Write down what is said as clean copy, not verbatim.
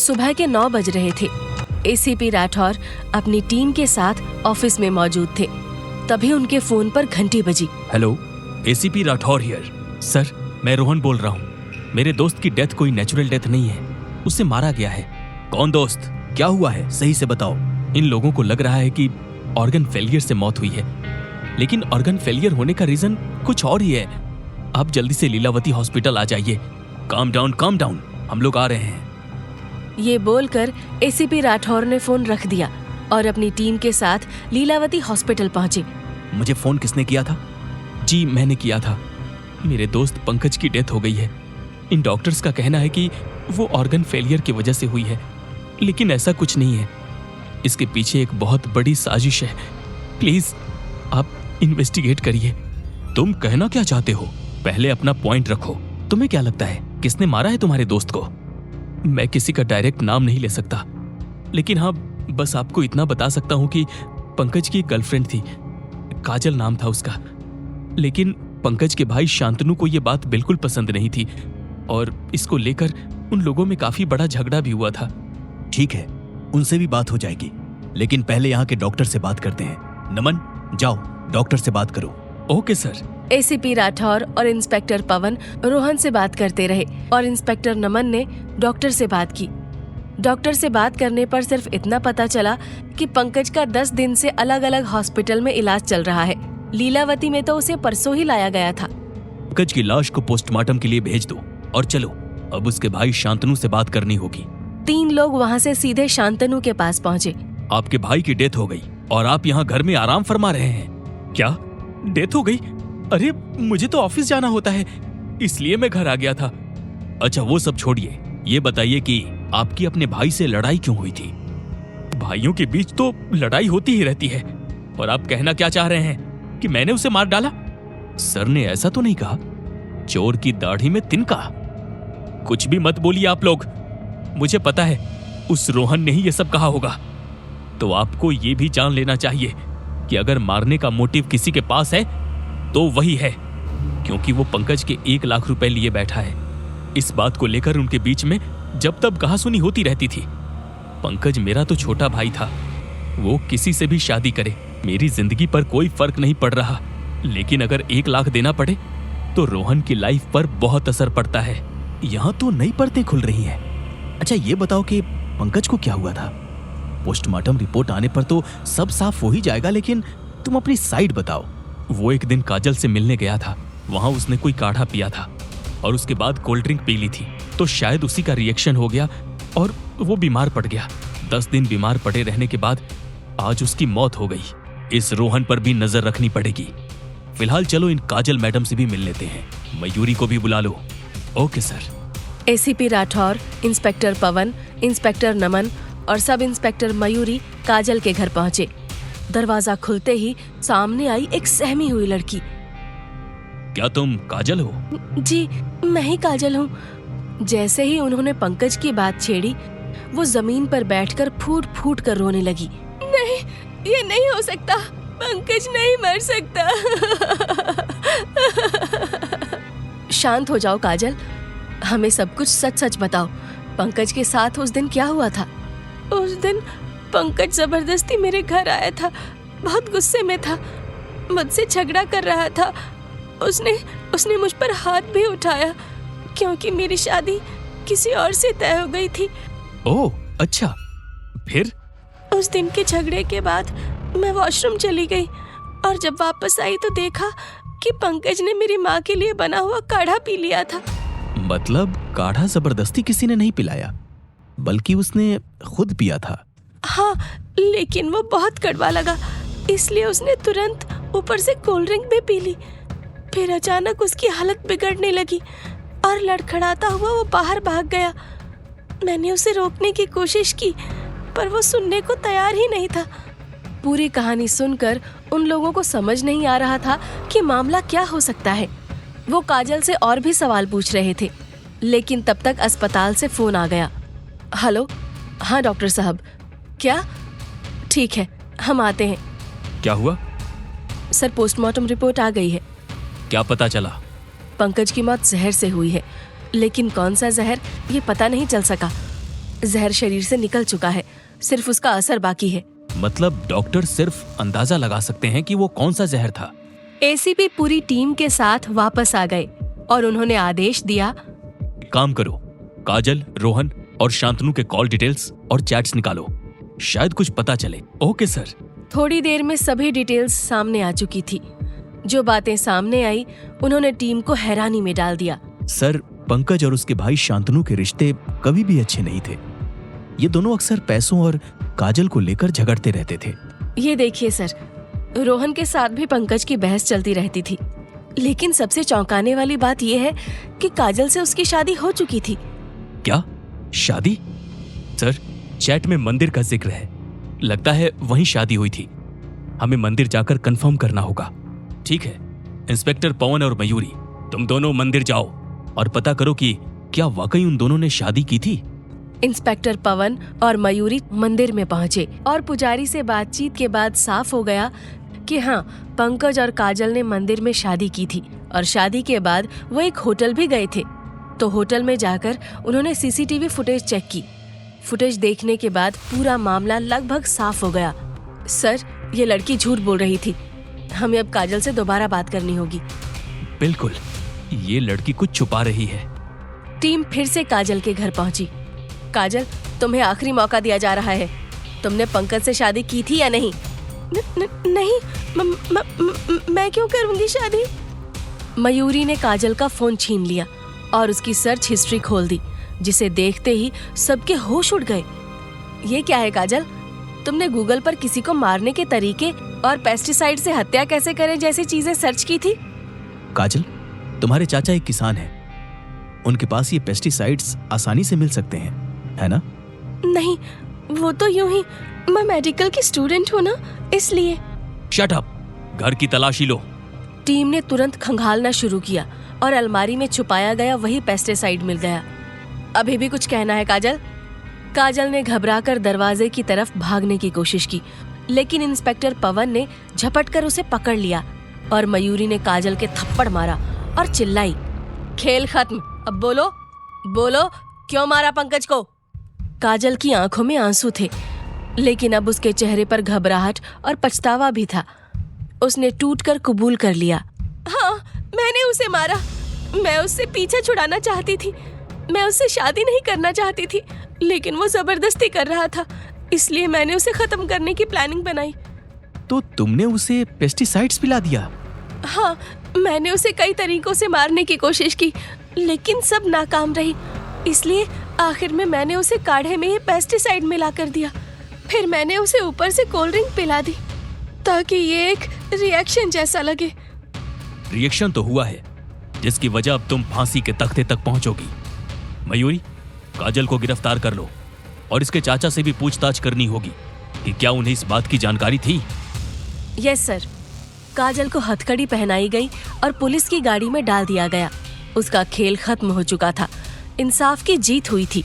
सुबह के 9 बज रहे थे। एसीपी राठौर अपनी टीम के साथ ऑफिस में मौजूद थे। तभी उनके फोन पर घंटी बजी। Hello, ACP Rathore here. Sir, मैं रोहन बोल रहा हूँ। मेरे दोस्त की डेथ कोई नेचुरल डेथ नहीं है, उसे मारा गया है। कौन दोस्त? क्या हुआ है, सही से बताओ। इन लोगों को लग रहा है कि ऑर्गन फेलियर से मौत हुई है, लेकिन ऑर्गन फेलियर होने का रीजन कुछ और ही है। आप जल्दी से लीलावती हॉस्पिटल आ जाइए। काम डाउन, हम लोग आ रहे हैं। ये बोलकर एसीपी राठौर ने फोन रख दिया और अपनी टीम के साथ लीलावती हॉस्पिटल पहुंचे। मुझे फोन किसने किया था? जी, मैंने किया था। मेरे दोस्त पंकज की डेथ हो गई है। इन डॉक्टर्स का कहना है कि वो ऑर्गन फेलियर की वजह से हुई है, लेकिन ऐसा कुछ नहीं है। इसके पीछे एक बहुत बड़ी साजिश है। प्लीज आप इन्वेस्टिगेट करिए। तुम कहना क्या चाहते हो? पहले अपना पॉइंट रखो। तुम्हें क्या लगता है किसने मारा है तुम्हारे दोस्त को? मैं किसी का डायरेक्ट नाम नहीं ले सकता, लेकिन हाँ, बस आपको इतना बता सकता हूं कि पंकज की एक गर्लफ्रेंड थी, काजल नाम था उसका। लेकिन पंकज के भाई शांतनु को यह बात बिल्कुल पसंद नहीं थी और इसको लेकर उन लोगों में काफी बड़ा झगड़ा भी हुआ था। ठीक है, उनसे भी बात हो जाएगी, लेकिन पहले यहाँ के डॉक्टर से बात करते हैं। नमन, जाओ डॉक्टर से बात करो। Okay sir. एसीपी राठौर और इंस्पेक्टर पवन रोहन से बात करते रहे और इंस्पेक्टर नमन ने डॉक्टर से बात की। डॉक्टर से बात करने पर सिर्फ इतना पता चला कि पंकज का 10 दिन से अलग अलग हॉस्पिटल में इलाज चल रहा है। लीलावती में तो उसे परसों ही लाया गया था। पंकज की लाश को पोस्टमार्टम के लिए भेज दो और चलो, अब उसके भाई शांतनु से बात करनी होगी। 3 लोग वहाँ से सीधे शांतनु के पास पहुँचे। आपके भाई की डेथ हो गई और आप यहाँ घर में आराम फरमा रहे हैं। क्या डेथ हो गई? अरे मुझे तो ऑफिस जाना होता है, इसलिए मैं घर आ गया था। अच्छा वो सब छोड़िए, ये बताइए कि आपकी अपने भाई से लड़ाई क्यों हुई थी? भाइयों के बीच तो लड़ाई होती ही रहती है, और आप कहना क्या चाह रहे हैं कि मैंने उसे मार डाला? सर ने ऐसा तो नहीं कहा। चोर की दाढ़ी में तिनका। कुछ भी मत बोलिए आप लोग। मुझे पता है उस रोहन ने ही ये सब कहा होगा। तो आपको ये भी जान लेना चाहिए कि अगर मारने का मोटिव किसी के पास है तो वही है, क्योंकि वो पंकज के 1 लाख रुपए लिए बैठा है। इस बात को लेकर उनके बीच में जब तब कहासुनी होती रहती थी। पंकज मेरा तो छोटा भाई था, वो किसी से भी शादी करे, मेरी जिंदगी पर कोई फर्क नहीं पड़ रहा, लेकिन अगर 1 लाख देना पड़े तो रोहन की लाइफ पर बहुत असर पड़ता है। यहाँ तो नई परतें खुल रही हैं। अच्छा ये बताओ कि पंकज को क्या हुआ था? पोस्टमार्टम रिपोर्ट आने पर तो सब साफ हो ही जाएगा, लेकिन तुम अपनी साइड बताओ। वो एक दिन काजल से मिलने गया था, वहां उसने कोई काढ़ा पिया था और उसके बाद कोल्ड ड्रिंक पी ली थी, तो शायद उसी का रिएक्शन हो गया और वो बीमार पड़ गया। 10 दिन बीमार पड़े रहने के बाद आज उसकी मौत हो गई। इस रोहन पर भी नजर रखनी पड़ेगी। फिलहाल चलो इन काजल मैडम से भी मिल लेते हैं, मयूरी को भी बुला लो। Okay sir. ACP Rathore, inspector Pawan, inspector Naman और सब इंस्पेक्टर मयूरी काजल के घर पहुंचे। दरवाजा खुलते ही सामने आई एक सहमी हुई लड़की। क्या तुम काजल हो? जी, मैं ही काजल हूँ। जैसे ही उन्होंने पंकज की बात छेड़ी, वो जमीन पर बैठकर फूट फूट कर रोने लगी। नहीं, ये नहीं हो सकता, पंकज नहीं मर सकता। शांत हो जाओ काजल, हमें सब कुछ सच सच बताओ। पंकज के साथ उस दिन क्या हुआ था? उस दिन पंकज जबरदस्ती मेरे घर आया था, बहुत गुस्से में था, मुझसे झगड़ा कर रहा था। उसने मुझ पर हाथ भी उठाया क्योंकि मेरी शादी किसी और से तय हो गई थी। ओह अच्छा, फिर? उस दिन के झगड़े के बाद मैं वॉशरूम चली गई और जब वापस आई तो देखा कि पंकज ने मेरी माँ के लिए बना हुआ काढ़ा पी लिया था। मतलब काढ़ा जबरदस्ती किसी ने नहीं पिलाया, बल्कि उसने खुद पिया था? हाँ, लेकिन वो बहुत कड़वा लगा, इसलिए उसने तुरंत ऊपर से कोल्ड ड्रिंक भी पी ली। फिर अचानक उसकी हालत बिगड़ने लगी और लड़खड़ाता हुआ वो बाहर भाग गया। मैंने उसे रोकने की कोशिश की, पर वो सुनने को तैयार ही नहीं था। पूरी कहानी सुनकर उन लोगों को समझ नहीं आ रहा था कि मामला क्या हो सकता है। वो काजल से और भी सवाल पूछ रहे थे, लेकिन तब तक अस्पताल से फोन आ गया। हेलो, हाँ डॉक्टर साहब। क्या? ठीक है, हम आते हैं। क्या हुआ? सर, पोस्टमार्टम रिपोर्ट आ गई है। क्या पता चला? पंकज की मौत जहर से हुई है, लेकिन कौन सा जहर ये पता नहीं चल सका। जहर शरीर से निकल चुका है, सिर्फ उसका असर बाकी है। मतलब डॉक्टर सिर्फ अंदाजा लगा सकते हैं कि वो कौन सा जहर था। एसीपी पूरी टीम के साथ वापस आ गए और उन्होंने आदेश दिया, काम करो, काजल, रोहन और शांतनु के कॉल डिटेल्स और चैट्स निकालो, शायद कुछ पता चले। Okay sir. थोड़ी देर में सभी डिटेल्स सामने आ चुकी थी। जो बातें सामने आई उन्होंने टीम को हैरानी में डाल दिया। सर, पंकज और उसके भाई शांतनु के रिश्ते कभी भी अच्छे नहीं थे। ये दोनों अक्सर पैसों और काजल को लेकर झगड़ते रहते थे। ये देखिए सर, रोहन के साथ भी पंकज की बहस चलती रहती थी, लेकिन सबसे चौंकाने वाली बात यह है कि काजल से उसकी शादी हो चुकी थी। क्या शादी? सर, चैट में मंदिर का जिक्र है, लगता है वहीं शादी हुई थी। हमें मंदिर जाकर कंफर्म करना होगा। ठीक है, इंस्पेक्टर पवन और मयूरी, तुम दोनों मंदिर जाओ और पता करो कि क्या वाकई उन दोनों ने शादी की थी। इंस्पेक्टर पवन और मयूरी मंदिर में पहुंचे और पुजारी से बातचीत के बाद साफ हो गया कि हाँ, पंकज और काजल ने मंदिर में शादी की थी और शादी के बाद वो एक होटल भी गए थे। तो होटल में जाकर उन्होंने सीसीटीवी फुटेज चेक की। फुटेज देखने के बाद पूरा मामला लगभग साफ हो गया। सर, ये लड़की झूठ बोल रही थी। हमें अब काजल से दोबारा बात करनी होगी। बिल्कुल, ये लड़की कुछ छुपा रही है। टीम फिर से काजल के घर पहुंची। काजल, तुम्हें आखिरी मौका दिया जा रहा है। तुमने पंकज से शादी की थी या नहीं? नहीं, मैं क्यों करूंगी शादी? मयूरी ने काजल का फोन छीन लिया और उसकी सर्च हिस्ट्री खोल दी, जिसे देखते ही सबके होश उड़ गए। ये क्या है काजल? तुमने गूगल पर किसी को मारने के तरीके और पेस्टिसाइड से हत्या कैसे करें जैसी चीजें सर्च की थी? काजल, तुम्हारे चाचा एक किसान हैं। उनके पास ये पेस्टिसाइड्स आसानी से मिल सकते हैं, है ना? नहीं, वो तो यूं ही, मैं मेडिकल की स्टूडेंट हूँ ना, इसलिए। शट अप, घर की तलाशी लो। टीम ने तुरंत खंगालना शुरू किया और अलमारी में छुपाया गया वही पेस्टिसाइड मिल गया। अभी भी कुछ कहना है काजल? काजल ने घबराकर दरवाजे की तरफ भागने की कोशिश की, लेकिन इंस्पेक्टर पवन ने झपट कर उसे पकड़ लिया और मयूरी ने काजल के थप्पड़ मारा और चिल्लाई, खेल खत्म, अब बोलो, बोलो, क्यों मारा पंकज को? काजल की आंखों में आंसू थे, लेकिन अब उसके चेहरे पर घबराहट और पछतावा भी था। उसने टूटकर कबूल कर लिया, हाँ, मैंने उसे मारा। मैं उससे पीछा छुड़ाना चाहती थी। मैं उससे शादी नहीं करना चाहती थी, लेकिन वो जबरदस्ती कर रहा था, इसलिए मैंने उसे खत्म करने की प्लानिंग बनाई। तो तुमने उसे पेस्टिसाइड्स पिला दिया? हाँ, मैंने उसे कई तरीकों से मारने की कोशिश की, लेकिन सब नाकाम रही। इसलिए आखिर में मैंने उसे काढ़े में ही पेस्टिसाइड मिला कर दिया। फिर मैंने उसे ऊपर से कोल्ड ड्रिंक पिला दी, ताकि ये एक रिएक्शन जैसा लगे। रिएक्शन तो हुआ है, जिसकी वजह अब तुम फांसी के तख्ते तक पहुंचोगी। मयूरी, काजल को गिरफ्तार कर लो और इसके चाचा से भी पूछताछ करनी होगी कि क्या उन्हें इस बात की जानकारी थी। Yes sir. काजल को हथकड़ी पहनाई गई और पुलिस की गाड़ी में डाल दिया गया। उसका खेल खत्म हो चुका था। इंसाफ की जीत हुई थी।